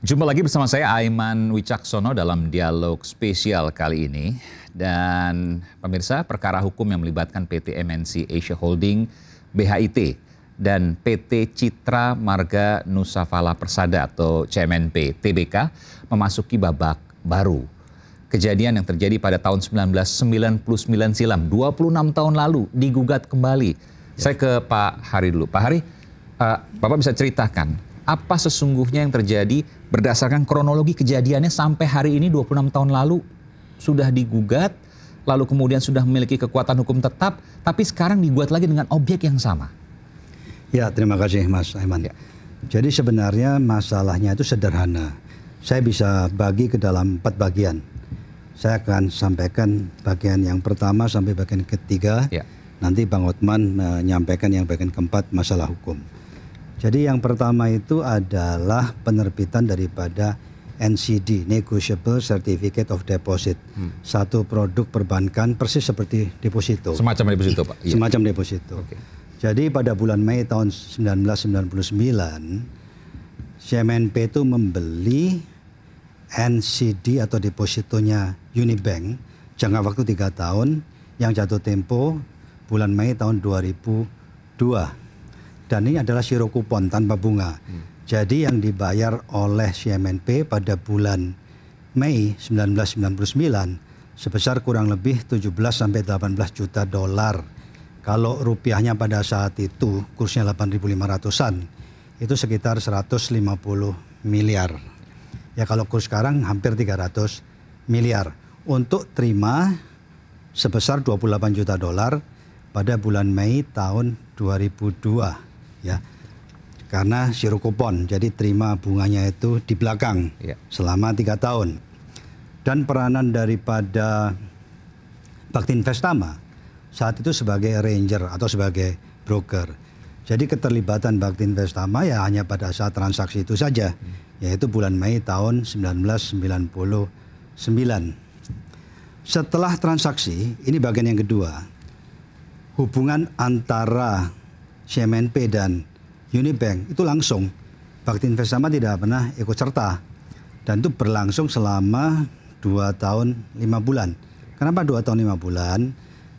Jumpa lagi bersama saya Aiman Wicaksono dalam dialog spesial kali ini. Dan pemirsa, perkara hukum yang melibatkan PT MNC Asia Holding, BHIT, dan PT Citra Marga Nusa Fala Persada atau CMNP TBK memasuki babak baru. Kejadian yang terjadi pada tahun 1999 silam, 26 tahun lalu, digugat kembali. Saya ke Pak Hari dulu. Pak Hari, Bapak bisa ceritakan apa sesungguhnya yang terjadi berdasarkan kronologi kejadiannya sampai hari ini 26 tahun lalu sudah digugat, lalu kemudian sudah memiliki kekuatan hukum tetap, tapi sekarang digugat lagi dengan objek yang sama. Ya, terima kasih Mas Aiman. Ya. Jadi sebenarnya masalahnya itu sederhana. Saya bisa bagi ke dalam 4 bagian. Saya akan sampaikan bagian yang pertama sampai bagian ketiga. Ya. Nanti Bang Otman menyampaikan yang bagian keempat, masalah hukum. Jadi yang pertama itu adalah penerbitan daripada NCD, Negotiable Certificate of Deposit. Satu produk perbankan persis seperti deposito. Semacam deposito, Pak? Iya. Semacam deposito. Okay. Jadi pada bulan Mei tahun 1999, CMNP itu membeli NCD atau depositonya Unibank jangka waktu 3 tahun yang jatuh tempo bulan Mei tahun 2002. Dan ini adalah siro kupon tanpa bunga. Jadi yang dibayar oleh CMNP pada bulan Mei 1999 sebesar kurang lebih 17 sampai 18 juta dolar. Kalau rupiahnya pada saat itu kursnya 8.500-an, itu sekitar 150 miliar. Ya kalau kurs sekarang hampir 300 miliar. Untuk terima sebesar 28 juta dolar pada bulan Mei tahun 2002. Ya, karena siro kupon, jadi terima bunganya itu di belakang selama 3 tahun. Dan peranan daripada Bakti Investama saat itu sebagai arranger atau sebagai broker. Jadi keterlibatan Bakti Investama ya hanya pada saat transaksi itu saja, yaitu bulan Mei tahun 1999. Setelah transaksi, ini bagian yang kedua, hubungan antara CMNP dan Unibank itu langsung. Bakti Investama tidak pernah ikut serta. Dan itu berlangsung selama 2 tahun 5 bulan. Kenapa 2 tahun 5 bulan?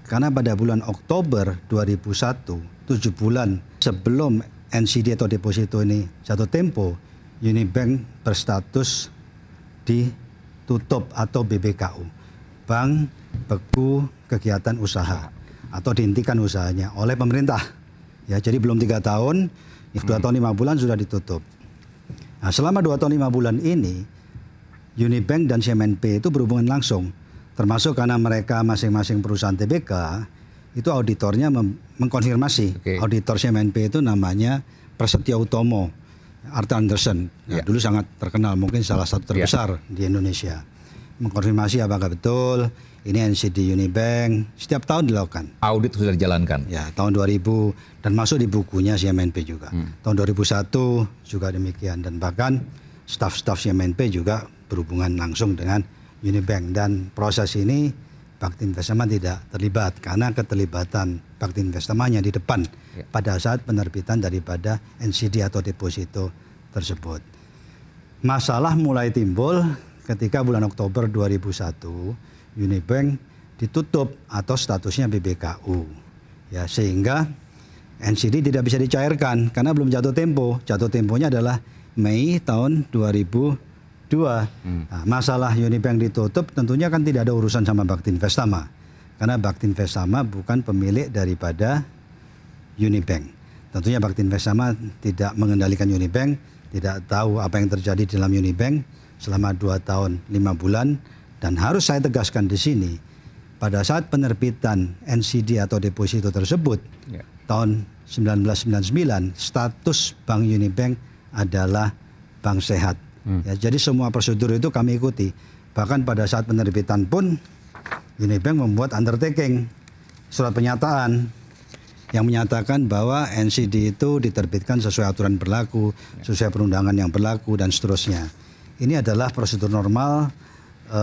Karena pada bulan Oktober 2001, 7 bulan sebelum NCD atau deposito ini jatuh tempo, Unibank berstatus ditutup atau BBKU. Bank Beku Kegiatan Usaha atau dihentikan usahanya oleh pemerintah. Ya, jadi belum 3 tahun, 2 tahun 5 bulan sudah ditutup. Nah, selama 2 tahun 5 bulan ini, Unibank dan CMNP itu berhubungan langsung. Termasuk karena mereka masing-masing perusahaan TBK, itu auditornya mengkonfirmasi. Auditor CMNP itu namanya Prasetya Utomo, Arthur Andersen. Nah, dulu sangat terkenal, mungkin salah satu terbesar di Indonesia. Mengkonfirmasi apakah betul ini NCD Unibank, setiap tahun dilakukan. Audit sudah dijalankan? Ya, tahun 2000 dan masuk di bukunya CMNP juga. Tahun 2001 juga demikian, dan bahkan staf-staf CMNP juga berhubungan langsung dengan Unibank. Dan proses ini Bakti Investama tidak terlibat karena keterlibatan Bakti Investama di depan pada saat penerbitan daripada NCD atau deposito tersebut. Masalah mulai timbul ketika bulan Oktober 2001 Unibank ditutup atau statusnya BBKU. Ya, sehingga NCD tidak bisa dicairkan karena belum jatuh tempo. Jatuh temponya adalah Mei tahun 2002. Nah, masalah Unibank ditutup tentunya kan tidak ada urusan sama Bakti Investama. Karena Bakti Investama bukan pemilik daripada Unibank. Tentunya Bakti Investama tidak mengendalikan Unibank, tidak tahu apa yang terjadi di dalam Unibank selama 2 tahun 5 bulan. Dan harus saya tegaskan di sini, pada saat penerbitan NCD atau deposito tersebut, tahun 1999, status Bank Unibank adalah bank sehat. Ya, jadi semua prosedur itu kami ikuti. Bahkan pada saat penerbitan pun, Unibank membuat undertaking, surat pernyataan, yang menyatakan bahwa NCD itu diterbitkan sesuai aturan berlaku, sesuai perundangan yang berlaku, dan seterusnya. Ini adalah prosedur normal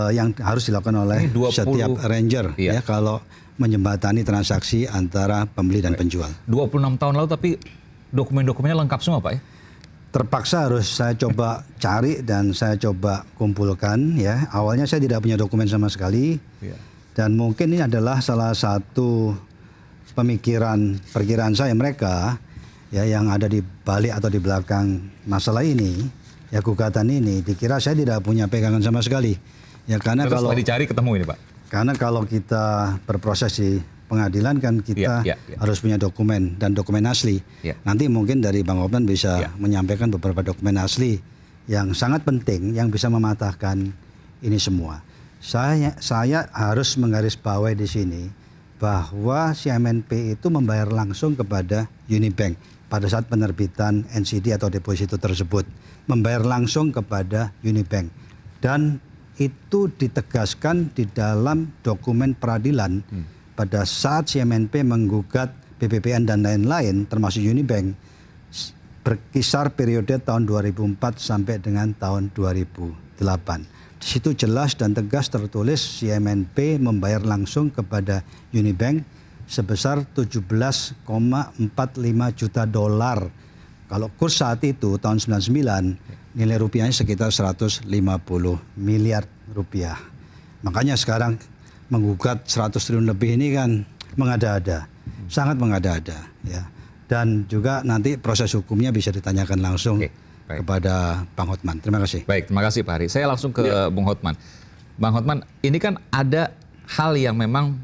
yang harus dilakukan oleh setiap arranger ya kalau menjembatani transaksi antara pembeli dan penjual. 26 tahun lalu tapi dokumen-dokumennya lengkap semua, Pak ya? terpaksa harus saya coba cari dan saya coba kumpulkan ya. Awalnya saya tidak punya dokumen sama sekali. Dan mungkin ini adalah salah satu perkiraan saya mereka ya yang ada di balik atau di belakang masalah ini, ya gugatan ini. Dikira saya tidak punya pegangan sama sekali. Ya karena terus kalau dicari ketemu ini, Pak. Karena kalau kita berproses di pengadilan kan kita harus punya dokumen dan dokumen asli. Nanti mungkin dari Bang Hotman bisa menyampaikan beberapa dokumen asli yang sangat penting yang bisa mematahkan ini semua. Saya harus menggarisbawahi di sini bahwa si MNP itu membayar langsung kepada Unibank pada saat penerbitan NCD atau deposito tersebut, membayar langsung kepada Unibank, dan itu ditegaskan di dalam dokumen peradilan pada saat si MNP menggugat BPPN dan lain-lain termasuk Unibank berkisar periode tahun 2004 sampai dengan tahun 2008. Di situ jelas dan tegas tertulis si MNP membayar langsung kepada Unibank sebesar 17,45 juta dolar. Kalau kurs saat itu tahun 99 nilai rupiahnya sekitar 150 miliar rupiah. Makanya sekarang menggugat 100 triliun lebih ini kan mengada-ada, sangat mengada-ada ya. Dan juga nanti proses hukumnya bisa ditanyakan langsung kepada Bang Hotman. Terima kasih. Baik, terima kasih Pak Hari. Saya langsung ke Bung Hotman. Bang Hotman, ini kan ada hal yang memang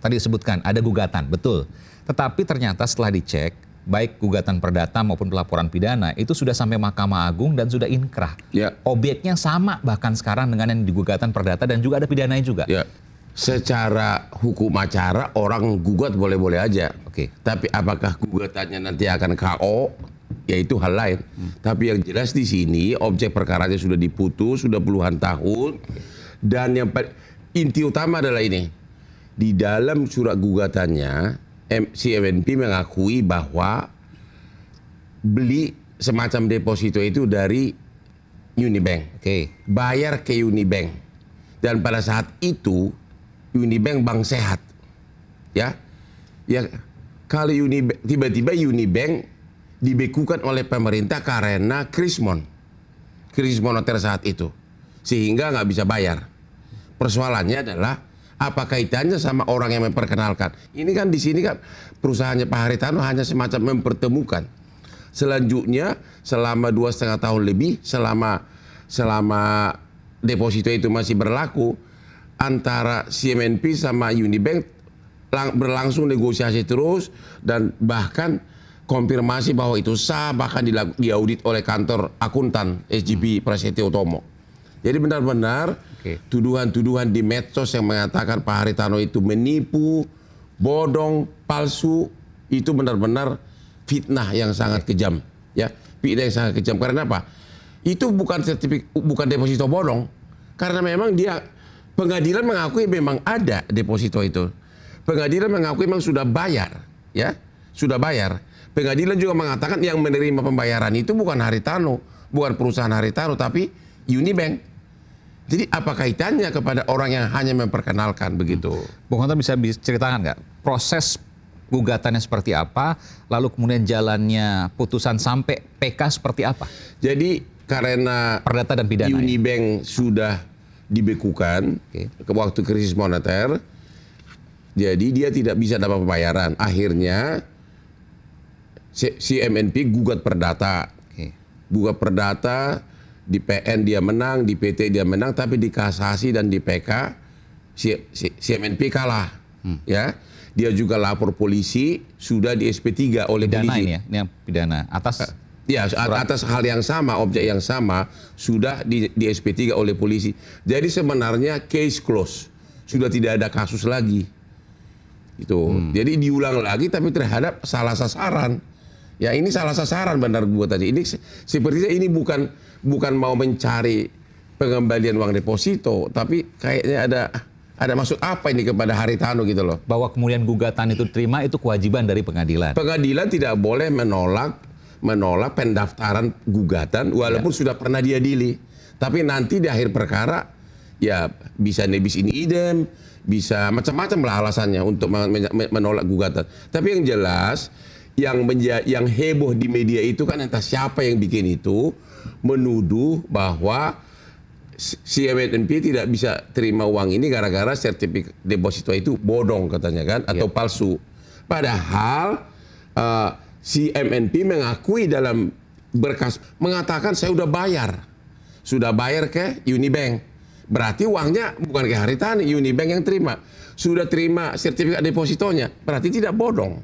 tadi disebutkan, ada gugatan, betul. Tetapi ternyata setelah dicek, baik gugatan perdata maupun pelaporan pidana, itu sudah sampai Mahkamah Agung dan sudah inkrah. Obyeknya sama bahkan sekarang dengan yang di gugatan perdata dan juga ada pidananya juga. Secara hukum acara orang gugat boleh-boleh aja. Tapi apakah gugatannya nanti akan KO? Ya itu hal lain. Tapi yang jelas di sini objek perkaranya sudah diputus, sudah puluhan tahun. Dan yang inti utama adalah ini. Di dalam surat gugatannya, si MNP mengakui bahwa beli semacam deposito itu dari Unibank. Bayar ke Unibank. Dan pada saat itu Unibank bank sehat. Ya kalau tiba-tiba Unibank dibekukan oleh pemerintah karena krisis moneter saat itu, sehingga nggak bisa bayar. Persoalannya adalah apa kaitannya sama orang yang memperkenalkan? Ini kan di sini kan perusahaannya Pak Haritano hanya semacam mempertemukan. Selanjutnya selama 2,5 tahun lebih, selama deposito itu masih berlaku, antara CMNP sama Unibank berlangsung negosiasi terus dan bahkan konfirmasi bahwa itu sah, bahkan diaudit oleh kantor akuntan SGB Prasetyo Utomo. Jadi benar-benar tuduhan-tuduhan di medsos yang mengatakan Pak Haritano itu menipu, bodong, palsu, itu benar-benar fitnah yang sangat kejam. Ya, fitnah yang sangat kejam. Karena apa? Itu bukan deposito bodong. Karena memang pengadilan mengakui memang ada deposito itu. Pengadilan mengakui memang sudah bayar, ya, sudah bayar. Pengadilan juga mengatakan yang menerima pembayaran itu bukan Haritano, bukan perusahaan Haritano, tapi Unibank. Jadi apa kaitannya kepada orang yang hanya memperkenalkan begitu? Bung Hotman bisa ceritakan nggak proses gugatannya seperti apa, lalu kemudian jalannya putusan sampai PK seperti apa? Jadi karena perdata dan pidana Unibank sudah dibekukan ke waktu krisis moneter, jadi dia tidak bisa dapat pembayaran. Akhirnya si MNP gugat perdata. Gugat perdata, di PN dia menang, di PT dia menang, tapi di kasasi dan di PK si MNP kalah. Ya, dia juga lapor polisi, sudah di SP3 oleh pidana polisi. Ini ya, ini yang pidana atas. Ya, atas hal yang sama, objek yang sama, sudah di SP3 oleh polisi. Jadi sebenarnya case close, sudah tidak ada kasus lagi. Itu. Jadi diulang lagi tapi terhadap salah sasaran. Ya ini salah sasaran benar gua tadi. Ini sepertinya ini bukan mau mencari pengembalian uang deposito, tapi kayaknya ada maksud apa ini kepada Haritano gitu loh. Bahwa kemudian gugatan itu terima itu kewajiban dari pengadilan. Pengadilan tidak boleh menolak pendaftaran gugatan walaupun sudah pernah diadili. Tapi nanti di akhir perkara ya bisa nebis in idem, bisa macam-macam lah alasannya untuk menolak gugatan. Tapi yang jelas yang heboh di media itu kan entah siapa yang bikin itu menuduh bahwa si MNP tidak bisa terima uang ini gara-gara sertifikat deposito itu bodong katanya kan atau palsu. Padahal si MNP mengakui dalam berkas mengatakan saya udah bayar ke Unibank. Berarti uangnya bukan ke Haritano, Unibank yang terima. Sudah terima sertifikat depositonya, berarti tidak bodong.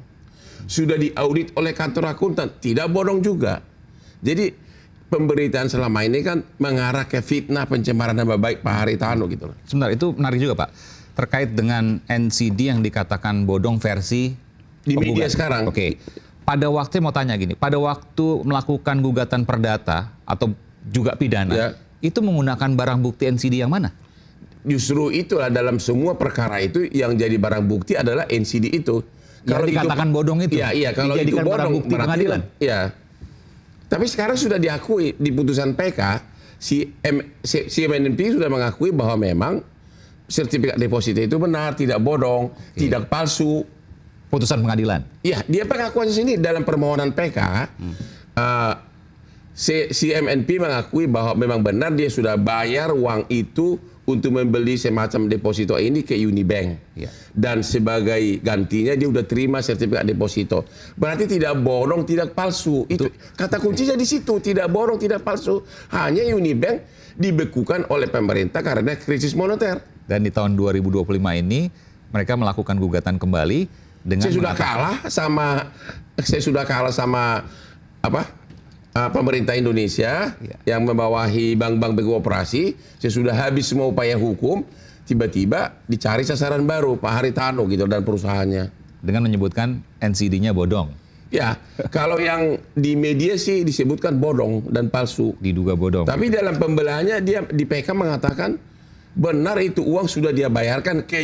Sudah diaudit oleh kantor akuntan, tidak bodong juga. Jadi pemberitaan selama ini kan mengarah ke fitnah pencemaran nama baik Pak Haritano gitu. Sebentar, itu menarik juga Pak. Terkait dengan NCD yang dikatakan bodong versi di penggugat. media sekarang. Oke. Pada waktu mau tanya gini, pada waktu melakukan gugatan perdata atau juga pidana, itu menggunakan barang bukti NCD yang mana? Justru itulah dalam semua perkara itu yang jadi barang bukti adalah NCD itu. Kalau dikatakan bodong itu, iya kalau itu bodong, barang bukti pengadilan. Iya. Tapi sekarang sudah diakui di putusan PK, si MNP sudah mengakui bahwa memang sertifikat deposito itu benar, tidak bodong, tidak palsu. Putusan pengadilan. Iya, dia pengakuannya sini dalam permohonan PK. Si MNP mengakui bahwa memang benar dia sudah bayar uang itu untuk membeli semacam deposito ini ke Unibank. Dan sebagai gantinya dia udah terima sertifikat deposito. Berarti tidak bodong, tidak palsu. Itu kata kuncinya di situ, tidak bodong, tidak palsu. Hanya Unibank dibekukan oleh pemerintah karena krisis moneter. Dan di tahun 2025 ini mereka melakukan gugatan kembali dengan saya sudah kalah sama pemerintah Indonesia yang membawahi bank-bank berkooperasi. Saya sudah habis semua upaya hukum, tiba-tiba dicari sasaran baru Pak Haritano gitu dan perusahaannya. Dengan menyebutkan NCD-nya bodong. Ya, kalau yang di media sih disebutkan bodong dan palsu. Diduga bodong. Tapi dalam pembelaannya dia di PK mengatakan benar itu uang sudah dia bayarkan ke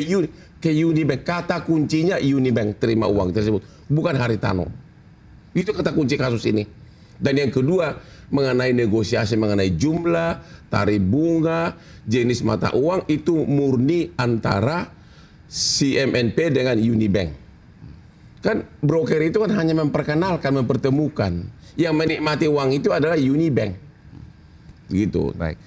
Unibank. Kata kuncinya Unibank terima uang tersebut, bukan Haritano. Itu kata kunci kasus ini. Dan yang kedua, mengenai negosiasi mengenai jumlah, tarif bunga, jenis mata uang, itu murni antara CMNP dengan Unibank. Kan broker itu kan hanya memperkenalkan, mempertemukan. Yang menikmati uang itu adalah Unibank. Gitu. Baik.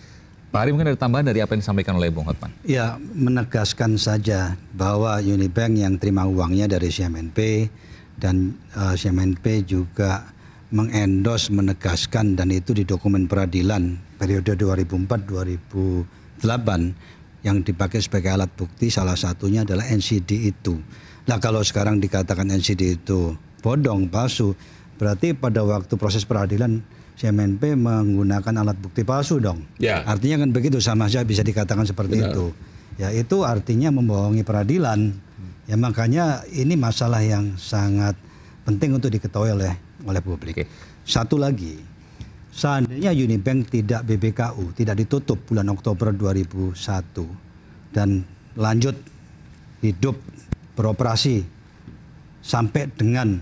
Pak Ari, mungkin ada tambahan dari apa yang disampaikan oleh Bung Hotman? Ya, menegaskan saja bahwa Unibank yang terima uangnya dari CMNP dan CMNP juga mengendos, menegaskan, dan itu di dokumen peradilan periode 2004-2008 yang dipakai sebagai alat bukti salah satunya adalah NCD itu. Nah kalau sekarang dikatakan NCD itu bodong, palsu, berarti pada waktu proses peradilan CMNP menggunakan alat bukti palsu dong. Ya. Artinya kan begitu, sama saja bisa dikatakan seperti itu. Ya itu artinya membohongi peradilan. Ya makanya ini masalah yang sangat penting untuk diketahui oleh publik. Satu lagi, seandainya Unibank tidak BBKU, tidak ditutup bulan Oktober 2001 dan lanjut hidup beroperasi sampai dengan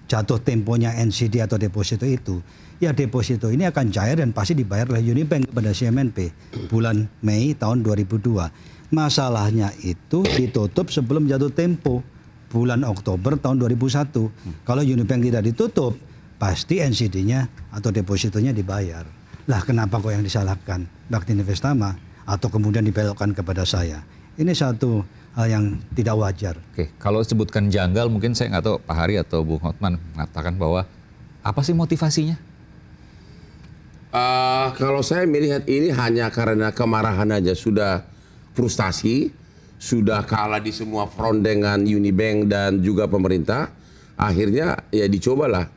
jatuh temponya NCD atau deposito itu, ya deposito ini akan cair dan pasti dibayar oleh Unibank kepada CMNP bulan Mei tahun 2002. Masalahnya itu ditutup sebelum jatuh tempo bulan Oktober tahun 2001. Kalau Unibank tidak ditutup, pasti NCD-nya atau depositonya dibayar. Lah kenapa kok yang disalahkan Bakti Investama atau kemudian dibelokkan kepada saya? Ini satu hal yang tidak wajar. Oke, kalau sebutkan janggal mungkin saya nggak tahu Pak Hari atau Bung Hotman mengatakan bahwa apa sih motivasinya? Kalau saya melihat ini hanya karena kemarahan aja, sudah frustasi, sudah kalah di semua front dengan Unibank dan juga pemerintah, akhirnya ya dicobalah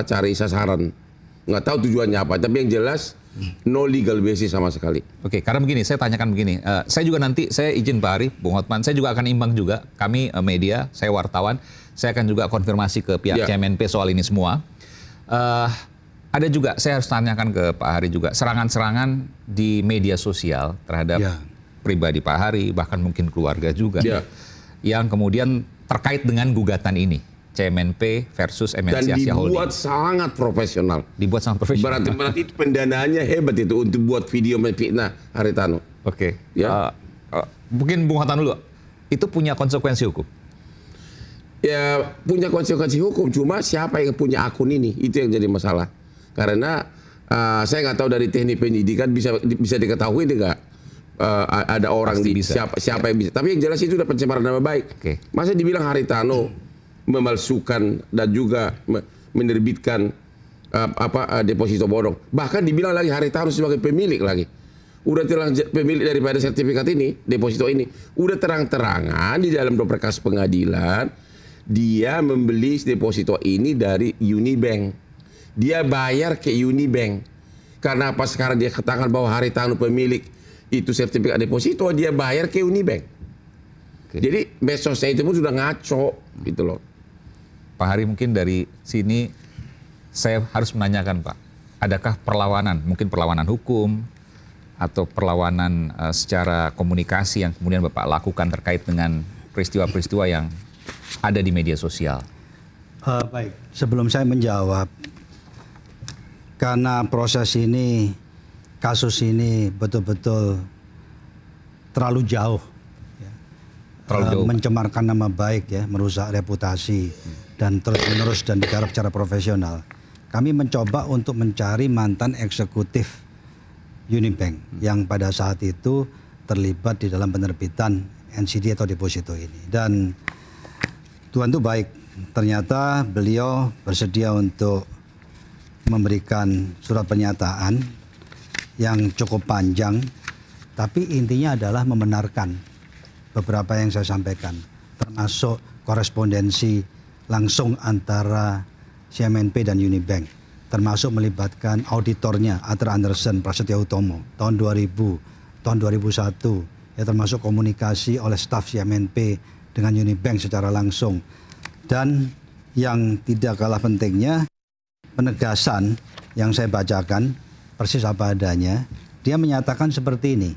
cari sasaran. Nggak tahu tujuannya apa, tapi yang jelas no legal basis sama sekali. Oke, karena begini, saya tanyakan begini, saya juga nanti, saya izin Pak Ari, Bung Hotman, saya juga akan imbang juga, kami media, saya wartawan, saya akan juga konfirmasi ke pihak CMNP soal ini semua. Ada juga, saya harus tanyakan ke Pak Hari juga, serangan-serangan di media sosial terhadap pribadi Pak Hari, bahkan mungkin keluarga juga, yang kemudian terkait dengan gugatan ini, CMNP versus MNC Asia Holding. Dan dibuat sangat profesional. Dibuat sangat profesional. Berarti itu pendanaannya hebat itu untuk buat video menfitnah Haritano. Oke. Mungkin Bung Hotman dulu, itu punya konsekuensi hukum? ya punya konsekuensi hukum. Cuma siapa yang punya akun ini, itu yang jadi masalah. Karena saya nggak tahu dari teknik penyidikan bisa diketahui enggak ada orang siapa yang bisa. Tapi yang jelas itu udah pencemaran nama baik. Masa dibilang Haritano memalsukan dan juga menerbitkan deposito bodong. Bahkan dibilang lagi Haritano sebagai pemilik lagi. Udah pemilik daripada sertifikat ini, deposito ini, udah terang-terangan di dalam berkas pengadilan dia membeli deposito ini dari Unibank. Dia bayar ke Unibank. Karena apa sekarang dia katakan bahwa Haritano pemilik itu sertifikat deposito, dia bayar ke Unibank. Jadi medsosnya itu pun sudah ngaco gitu loh. Pak Hari, mungkin dari sini saya harus menanyakan Pak, adakah perlawanan, mungkin perlawanan hukum atau perlawanan secara komunikasi yang kemudian Bapak lakukan terkait dengan peristiwa-peristiwa yang ada di media sosial? Baik, sebelum saya menjawab, karena proses ini, kasus ini betul-betul terlalu jauh, ya. Mencemarkan nama baik, ya, merusak reputasi dan terus-menerus dan digarap secara profesional. Kami mencoba untuk mencari mantan eksekutif Unibank yang pada saat itu terlibat di dalam penerbitan NCD atau deposito ini. Dan Tuhan itu baik, ternyata beliau bersedia untuk memberikan surat pernyataan yang cukup panjang, tapi intinya adalah membenarkan beberapa yang saya sampaikan, termasuk korespondensi langsung antara CMNP dan Unibank, termasuk melibatkan auditornya Arthur Andersen Prasetya Utomo tahun 2000, tahun 2001, ya, termasuk komunikasi oleh staf CMNP dengan Unibank secara langsung. Dan yang tidak kalah pentingnya, penegasan yang saya bacakan persis apa adanya. Dia menyatakan seperti ini,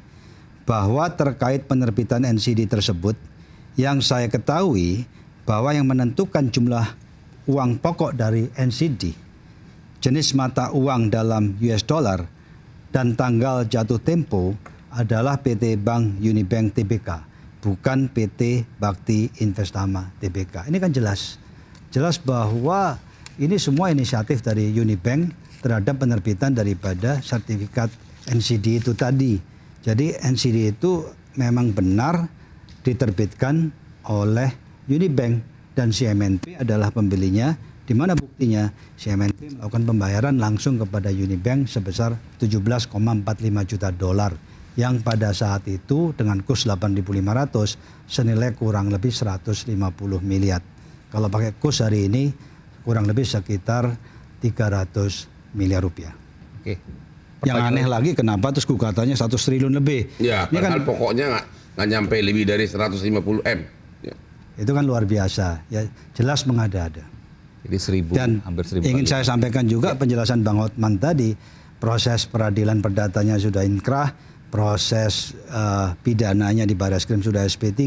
bahwa terkait penerbitan NCD tersebut, yang saya ketahui bahwa yang menentukan jumlah uang pokok dari NCD, jenis mata uang dalam US dollar, dan tanggal jatuh tempo adalah PT Bank Unibank Tbk, bukan PT Bakti Investama Tbk. Ini kan jelas bahwa ini semua inisiatif dari Unibank terhadap penerbitan daripada sertifikat NCD itu tadi. Jadi NCD itu memang benar diterbitkan oleh Unibank dan CMNP adalah pembelinya, di mana buktinya CMNP melakukan pembayaran langsung kepada Unibank sebesar 17,45 juta dolar yang pada saat itu dengan kurs 8.500 senilai kurang lebih 150 miliar. Kalau pakai kurs hari ini kurang lebih sekitar 300 miliar rupiah. Oke. Yang aneh lagi kenapa terus gugatannya 100 triliun lebih. Ya, ini kan pokoknya nggak nyampe lebih dari 150 M. Ya. Itu kan luar biasa. Ya, jelas mengada-ada. Jadi 1000, dan hampir 1000. Ingin saya sampaikan juga penjelasan Bang Hotman tadi, proses peradilan perdatanya sudah inkrah, proses pidananya di Barreskrim sudah SP3.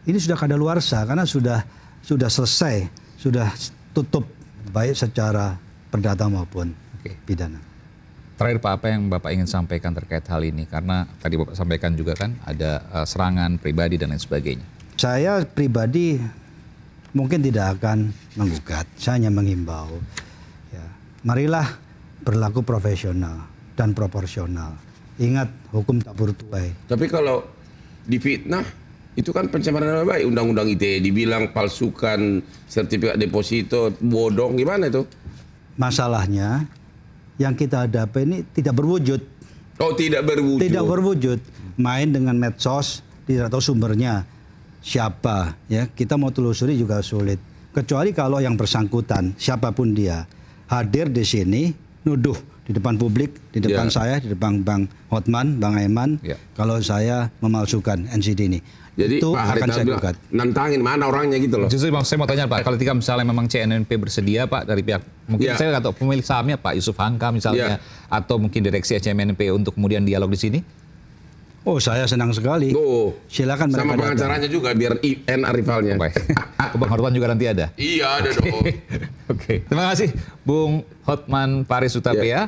Ini sudah kadaluarsa karena sudah selesai, sudah tutup baik secara perdata maupun pidana. Terakhir Pak, apa yang Bapak ingin sampaikan terkait hal ini? Karena tadi Bapak sampaikan juga kan ada serangan pribadi dan lain sebagainya. Saya pribadi mungkin tidak akan menggugat, saya hanya mengimbau. Ya, marilah berlaku profesional dan proporsional. Ingat, hukum tak bertuai. Tapi kalau difitnah, itu kan pencemaran nama baik. Undang-undang ITE dibilang palsukan sertifikat deposito, bodong, gimana itu? Masalahnya, yang kita hadapi ini tidak berwujud. Oh, tidak berwujud. Tidak berwujud. Main dengan medsos, tidak tahu sumbernya siapa. Ya, kita mau telusuri juga sulit. Kecuali kalau yang bersangkutan, siapapun dia, hadir di sini, nuduh di depan publik, di depan saya, di depan Bang Hotman, Bang Aiman, kalau saya memalsukan NCD ini. Jadi itu Pak akan saya gugat. Nantangin mana orangnya gitu loh. Justru saya mau tanya Pak, kalau ketika misalnya memang CMNP bersedia Pak dari pihak, mungkin saya nggak tahu pemilik sahamnya Pak Yusuf Hamka misalnya, atau mungkin direksi CMNP untuk kemudian dialog di sini? Oh, saya senang sekali. Oh, silakan sama pengacaranya juga biar enak rivalnya. Bang Hotman juga nanti ada? Iya, ada dong. Oke. Terima kasih Bung Hotman Paris Hutapea.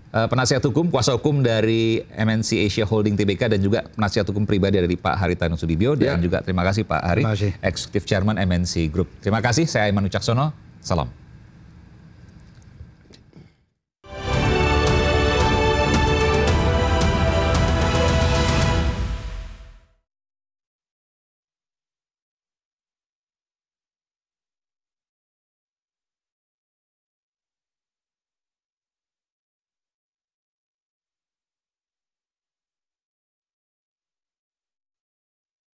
penasihat hukum, kuasa hukum dari MNC Asia Holding Tbk dan juga penasihat hukum pribadi dari Pak Haritanu Sudibyo dan juga terima kasih Pak Hari, Eksekutif Chairman MNC Group. Terima kasih, saya Aiman Wicaksono, salam.